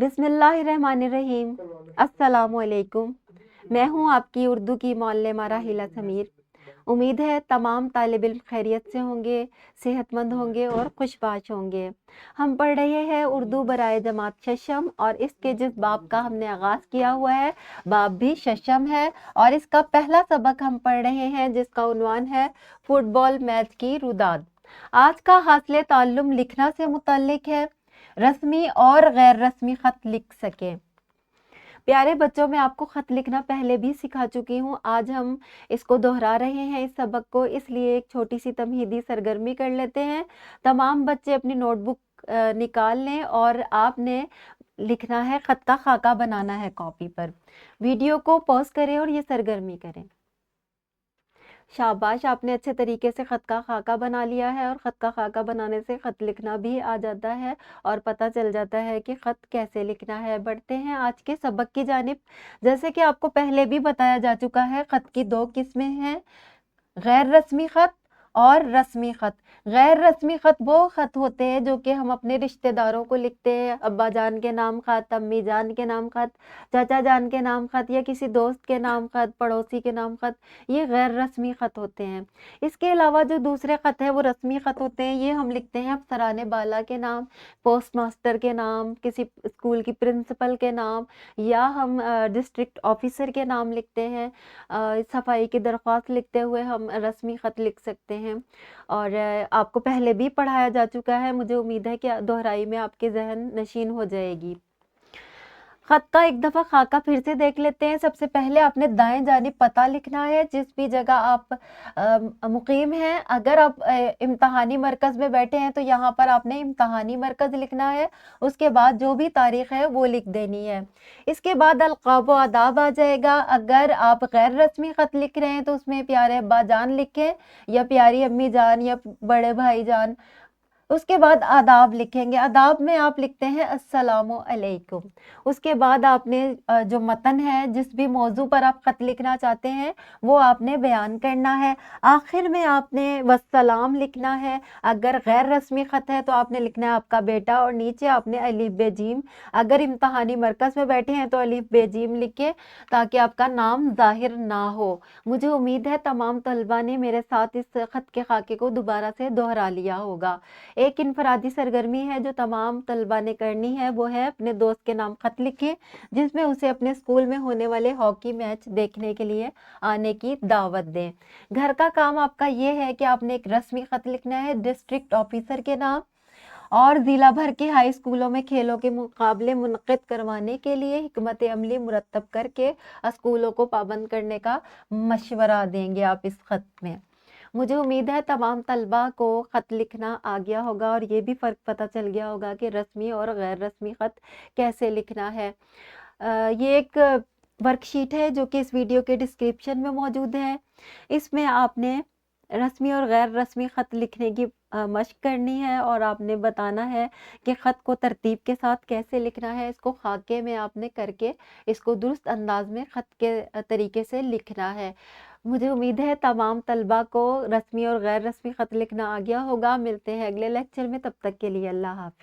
بسم اللہ الرحمن الرحیم۔ السلام علیکم، میں ہوں آپ کی اردو کی معلمہ راحلہ سمیر۔ امید ہے تمام طالب علم خیریت سے ہوں گے، صحت مند ہوں گے اور خوش باش ہوں گے۔ ہم پڑھ رہے ہیں اردو برائے جماعت ششم، اور اس کے جس باب کا ہم نے آغاز کیا ہوا ہے باب بھی ششم ہے، اور اس کا پہلا سبق ہم پڑھ رہے ہیں جس کا عنوان ہے فٹ بال میچ کی روداد۔ آج کا حاصل تعلم لکھنا سے متعلق ہے، رسمی اور غیر رسمی خط لکھ سکیں۔ پیارے بچوں، میں آپ کو خط لکھنا پہلے بھی سکھا چکی ہوں، آج ہم اس کو دہرا رہے ہیں اس سبق کو، اس لیے ایک چھوٹی سی تمہیدی سرگرمی کر لیتے ہیں۔ تمام بچے اپنی نوٹ بک نکال لیں اور آپ نے لکھنا ہے، خط کا خاکہ بنانا ہے کاپی پر۔ ویڈیو کو پوز کریں اور یہ سرگرمی کریں۔ شاباش، آپ نے اچھے طریقے سے خط کا خاکہ بنا لیا ہے، اور خط کا خاکہ بنانے سے خط لکھنا بھی آ جاتا ہے اور پتہ چل جاتا ہے کہ خط کیسے لکھنا ہے۔ بڑھتے ہیں آج کے سبق کی جانب۔ جیسے کہ آپ کو پہلے بھی بتایا جا چکا ہے، خط کی دو قسمیں ہیں، غیر رسمی خط اور رسمی خط۔ غیر رسمی خط وہ خط ہوتے ہیں جو کہ ہم اپنے رشتہ داروں کو لکھتے ہیں، ابا جان کے نام خط، امی جان کے نام خط، چاچا جان کے نام خط، یا کسی دوست کے نام خط، پڑوسی کے نام خط، یہ غیر رسمی خط ہوتے ہیں۔ اس کے علاوہ جو دوسرے خط ہیں وہ رسمی خط ہوتے ہیں، یہ ہم لکھتے ہیں افسران بالا کے نام، پوسٹ ماسٹر کے نام، کسی اسکول کی پرنسپل کے نام، یا ہم ڈسٹرکٹ آفیسر کے نام لکھتے ہیں۔ صفائی کی درخواست لکھتے ہوئے ہم رسمی خط لکھ سکتے ہیں، اور آپ کو پہلے بھی پڑھایا جا چکا ہے، مجھے امید ہے کہ دہرائی میں آپ کے ذہن نشین ہو جائے گی۔ خط کا ایک دفعہ خاکہ پھر سے دیکھ لیتے ہیں۔ سب سے پہلے آپ نے دائیں جانب پتہ لکھنا ہے، جس بھی جگہ آپ مقیم ہیں۔ اگر آپ امتحانی مرکز میں بیٹھے ہیں تو یہاں پر آپ نے امتحانی مرکز لکھنا ہے، اس کے بعد جو بھی تاریخ ہے وہ لکھ دینی ہے۔ اس کے بعد القاب و آداب آ جائے گا۔ اگر آپ غیر رسمی خط لکھ رہے ہیں تو اس میں پیارے ابا جان لکھیں، یا پیاری امی جان، یا بڑے بھائی جان۔ اس کے بعد آداب لکھیں گے۔ آداب میں آپ لکھتے ہیں السلام علیکم۔ اس کے بعد آپ نے جو متن ہے، جس بھی موضوع پر آپ خط لکھنا چاہتے ہیں وہ آپ نے بیان کرنا ہے۔ آخر میں آپ نے والسلام لکھنا ہے۔ اگر غیر رسمی خط ہے تو آپ نے لکھنا ہے آپ کا بیٹا، اور نیچے آپ نے الف بے جیم۔ اگر امتحانی مرکز میں بیٹھے ہیں تو الف بے جیم لکھیں تاکہ آپ کا نام ظاہر نہ ہو۔ مجھے امید ہے تمام طلبہ نے میرے ساتھ اس خط کے خاکے کو دوبارہ سے دہرا لیا ہوگا۔ ایک انفرادی سرگرمی ہے جو تمام طلبہ نے کرنی ہے، وہ ہے اپنے دوست کے نام خط لکھیں، جس میں اسے اپنے اسکول میں ہونے والے ہاکی میچ دیکھنے کے لیے آنے کی دعوت دیں۔ گھر کا کام آپ کا یہ ہے کہ آپ نے ایک رسمی خط لکھنا ہے ڈسٹرکٹ آفیسر کے نام، اور ضلع بھر کے ہائی اسکولوں میں کھیلوں کے مقابلے منعقد کروانے کے لیے حکمت عملی مرتب کر کے اسکولوں کو پابند کرنے کا مشورہ دیں گے آپ اس خط میں۔ مجھے امید ہے تمام طلبہ کو خط لکھنا آ گیا ہوگا، اور یہ بھی فرق پتہ چل گیا ہوگا کہ رسمی اور غیر رسمی خط کیسے لکھنا ہے۔ یہ ایک ورک شیٹ ہے جو کہ اس ویڈیو کے ڈسکرپشن میں موجود ہے۔ اس میں آپ نے رسمی اور غیر رسمی خط لکھنے کی مشق کرنی ہے، اور آپ نے بتانا ہے کہ خط کو ترتیب کے ساتھ کیسے لکھنا ہے۔ اس کو خاکے میں آپ نے کر کے اس کو درست انداز میں خط کے طریقے سے لکھنا ہے۔ مجھے امید ہے تمام طلبہ کو رسمی اور غیر رسمی خط لکھنا آ گیا ہوگا۔ ملتے ہیں اگلے لیکچر میں، تب تک کے لیے اللہ حافظ۔